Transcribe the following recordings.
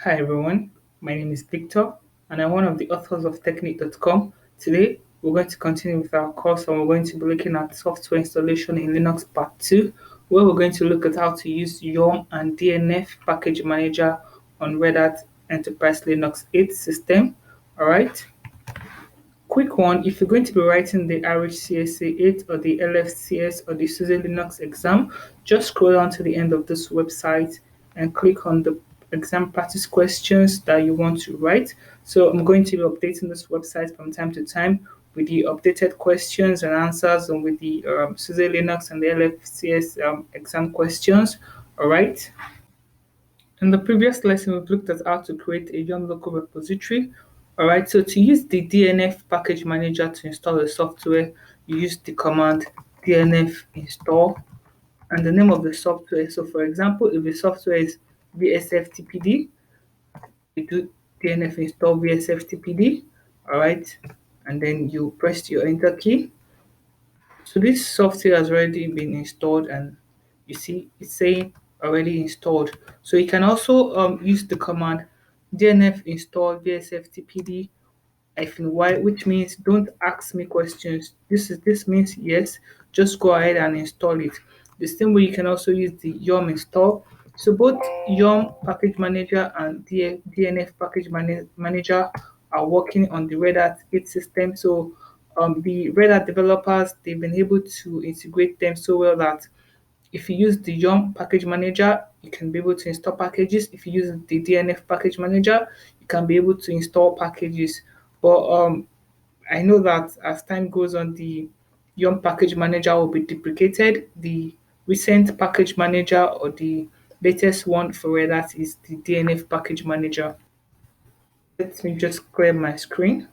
Hi everyone, my name is Victor and I'm one of the authors of Technique.com. Today we're going to continue with our course and we're going to be looking at software installation in Linux Part 2, where we're going to look at how to use YOM and DNF package manager on Red Hat Enterprise Linux 8 system. Alright, quick one, if you're going to be writing the RHCSA 8 or the LFCS or the SUSE Linux exam, just scroll down to the end of this website and click on the exam practice questions that you want to write. So I'm going to be updating this website from time to time with the updated questions and answers and with the SUSE Linux and the LFCS exam questions. All right. In the previous lesson, we've looked at how to create a YUM local repository. All right, so to use the DNF package manager to install the software, you use the command dnf install and the name of the software. So, for example, if the software is VSFTPD, you do dnf install VSFTPD. All right, and then you press your enter key. So this software has already been installed and you see it's saying already installed. So you can also use the command dnf install vsftpd -y, which means don't ask me questions. This means yes, just go ahead and install it. The same way you can also use the yum install. So both yum package manager and dnf package manager are working on the Red Hat 8 system. So the Red Hat developers, they've been able to integrate them so well that if you use the YUM package manager, you can be able to install packages. If you use the DNF package manager, you can be able to install packages. But I know that as time goes on, the YUM package manager will be deprecated. The recent package manager or the latest one for Red Hat is the DNF package manager. Let me just clear my screen.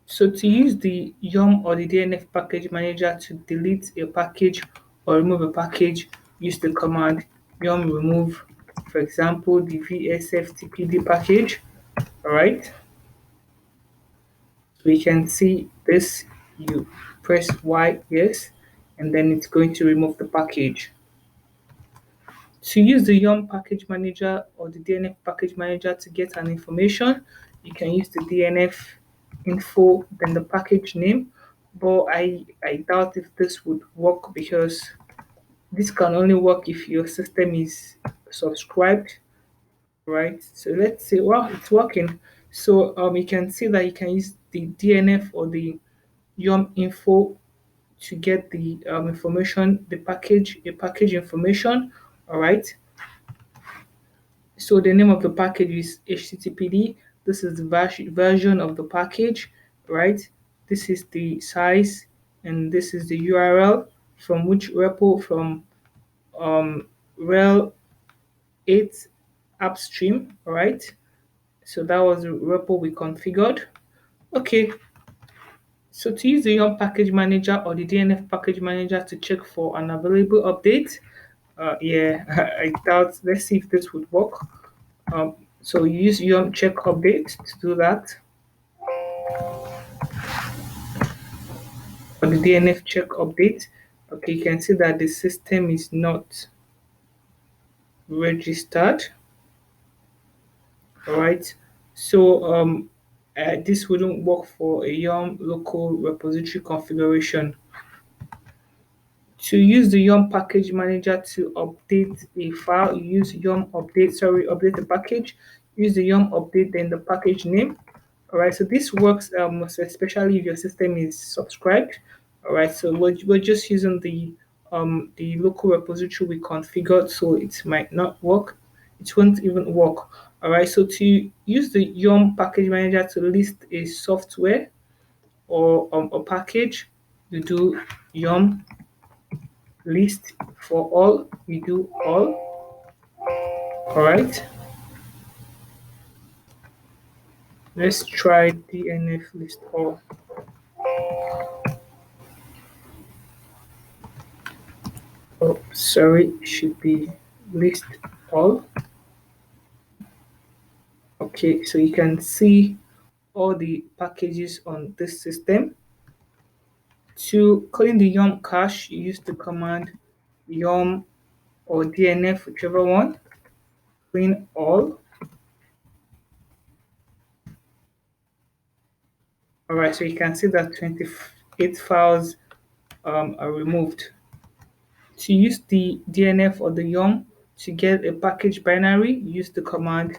So to use the YUM or the DNF package manager to delete a package or remove a package, use the command yum remove, for example, the VSFTPD package. All right. So you can see this, you press Y, yes, and then it's going to remove the package. To use the YUM package manager or the DNF package manager to get an information, you can use the DNF info, then the package name. But I doubt if this would work because this can only work if your system is subscribed, right? So let's say, well, it's working. So you can see that you can use the DNF or the YUM info to get the information, the package information, all right? So the name of the package is HTTPD. This is the version of the package, right? This is the size, and this is the URL from which repo from RHEL 8 upstream, all right? So that was the repo we configured. Okay, so to use the YUM package manager or the DNF package manager to check for an available update, yeah, I doubt. Let's see if this would work. So you use yum check update to do that, or the DNF check update. Okay, you can see that the system is not registered. All right, so this wouldn't work for a yum local repository configuration. To use the yum package manager to update a file, you use yum update, update the package, use the yum update, then the package name. All right, so this works especially if your system is subscribed. All right, so we're just using the local repository we configured, so it might not work. It won't even work. All right, so to use the yum package manager to list a software or a package, you do yum list for all, we do all right. Let's try dnf list all. Oh, sorry, it should be list all. Okay, so you can see all the packages on this system. To clean the yum cache, you use the command yum or dnf, whichever one. clean all. All right, so you can see that 28 files are removed. To use the DNF or the YUM to get a package binary, use the command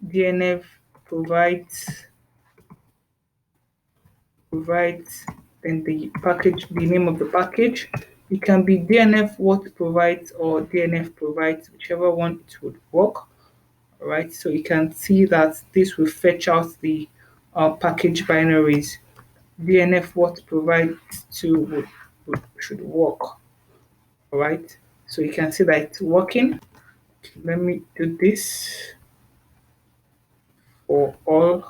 DNF provides then the name of the package. It can be DNF what provides or DNF provides, whichever one it would work. All right, so you can see that this will fetch out the package binaries. DNF what provides to should work. All right, so you can see that it's working. Let me do this for all.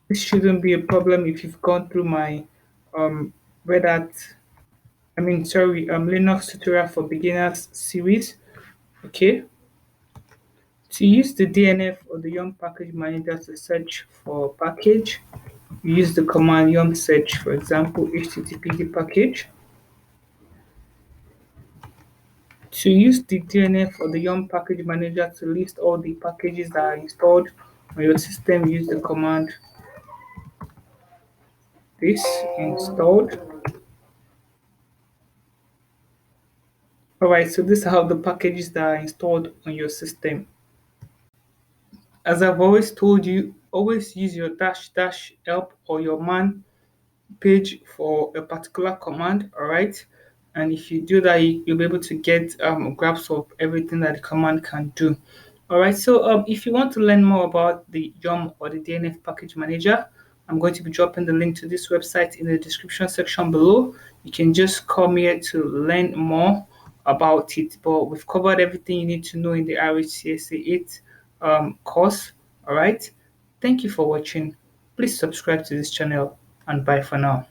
This shouldn't be a problem if you've gone through my Red Hat, Linux tutorial for beginners series. Okay, to use the DNF or the YUM package manager to search for package, you use the command yum search, for example, httpd package. To use the DNF or the YUM package manager to list all the packages that are installed on your system, use the command this installed. Alright, so these are the packages that are installed on your system. As I've always told you, always use your dash dash help or your man page for a particular command, all right? And if you do that, you'll be able to get a grasp of everything that the command can do. All right, so if you want to learn more about the YUM or the DNF package manager, I'm going to be dropping the link to this website in the description section below. You can just come here to learn more about it. But we've covered everything you need to know in the RHCSA 8 course. All right, thank you for watching. Please subscribe to this channel and bye for now.